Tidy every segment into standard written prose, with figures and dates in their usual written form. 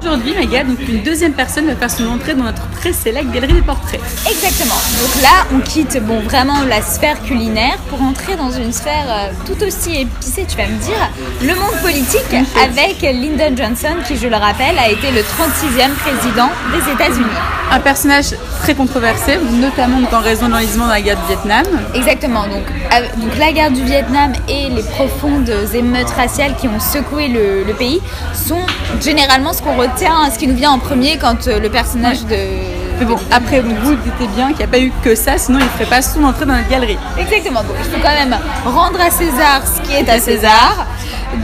Aujourd'hui, Maga, donc une deuxième personne va faire son entrée dans notre très célèbre galerie des portraits. Exactement. Donc là, on quitte vraiment la sphère culinaire pour entrer dans une sphère tout aussi épicée, tu vas me dire, le monde politique avec Lyndon Johnson, qui, je le rappelle, a été le 36e président des États-Unis. Un personnage très controversé, notamment en raison de l'enlisement dans la guerre du Vietnam. Exactement. Donc la guerre du Vietnam et les profondes émeutes raciales qui ont secoué le pays sont généralement ce qu'on retient, ce qui nous vient en premier quand le personnage de... Mais bon, après, vous vous dites bien qu'il n'y a pas eu que ça, sinon il ne ferait pas son entrée dans la galerie. Exactement. Donc il faut quand même rendre à César ce qui est à César.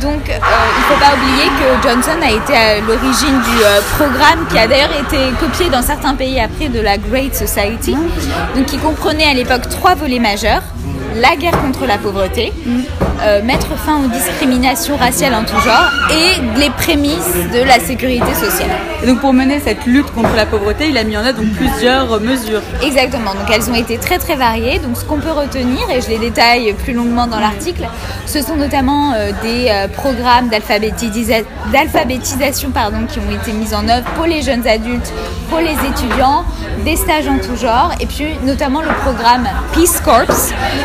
Donc il ne faut pas oublier que Johnson a été à l'origine du programme qui a d'ailleurs été copié dans certains pays après de la Great Society, donc qui comprenait à l'époque 3 volets majeurs. La guerre contre la pauvreté, mettre fin aux discriminations raciales en tout genre et les prémices de la sécurité sociale. Et donc pour mener cette lutte contre la pauvreté, il a mis en œuvre donc plusieurs mesures. Exactement, donc elles ont été très très variées. Donc ce qu'on peut retenir, et je les détaille plus longuement dans l'article, ce sont notamment des programmes d'alphabétisation qui ont été mis en œuvre pour les jeunes adultes, pour les étudiants, des stages en tout genre, et puis notamment le programme Peace Corps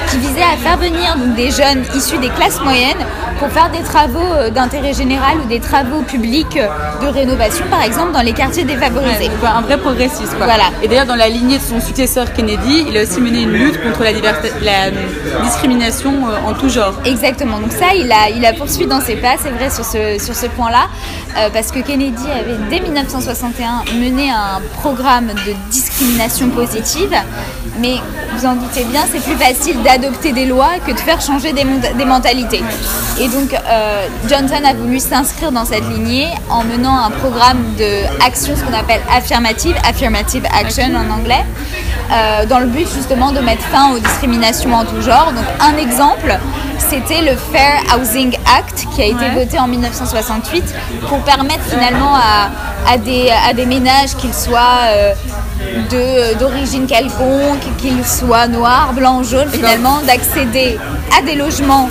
qui visait à faire venir donc, des jeunes issus des classes moyennes pour faire des travaux d'intérêt général ou des travaux publics de rénovation, par exemple dans les quartiers défavorisés. Ouais, un vrai progressiste, quoi. Voilà. Et d'ailleurs, dans la lignée de son successeur Kennedy, il a aussi mené une lutte contre la discrimination en tout genre. Exactement. Donc ça, il a poursuivi dans ses pas, c'est vrai, sur ce point-là, parce que Kennedy avait, dès 1961, mené un programme de discrimination positive. Mais vous en doutez bien, c'est plus facile d'adopter des lois que de faire changer des mentalités. Et donc, Johnson a voulu s'inscrire dans cette lignée en menant un programme d'action, ce qu'on appelle affirmative action en anglais, dans le but justement de mettre fin aux discriminations en tout genre. Donc, un exemple, c'était le Fair Housing Act qui a été voté en 1968 pour permettre finalement à des ménages, qu'ils soient d'origine quelconque, qu'ils soient noirs, blancs, jaunes, finalement, d'accéder à des logements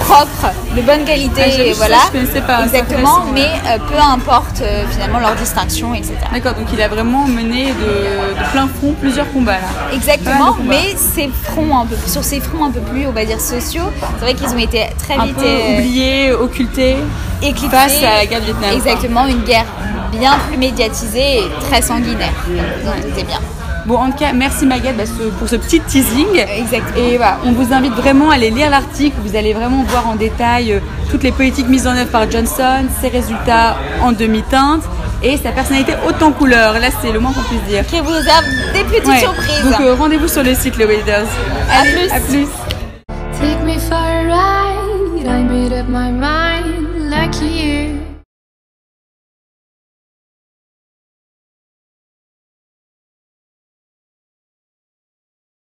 propres, de bonne qualité, et voilà. Je connaissais pas. Exactement, mais peu importe finalement leur distinction, etc. D'accord, donc il a vraiment mené de plein front plusieurs combats là. Exactement, mais sur ces fronts un peu plus, on va dire, sociaux, c'est vrai qu'ils ont été très vite oubliés, occultés, éclipsés face à la guerre du Vietnam. Exactement, une guerre bien plus médiatisée et très sanguinaire. Vous en doutez bien. Bon, en tout cas, merci Maguette pour ce petit teasing. Exactement. Et voilà, on vous invite vraiment à aller lire l'article. Vous allez vraiment voir en détail toutes les politiques mises en œuvre par Johnson, ses résultats en demi-teinte et sa personnalité haute en couleur. Là, c'est le moins qu'on puisse dire. Qui vous a des petites surprises. Donc, rendez-vous sur le site, les Waders. À plus. Take me for a ride, I made up my mind, lucky you.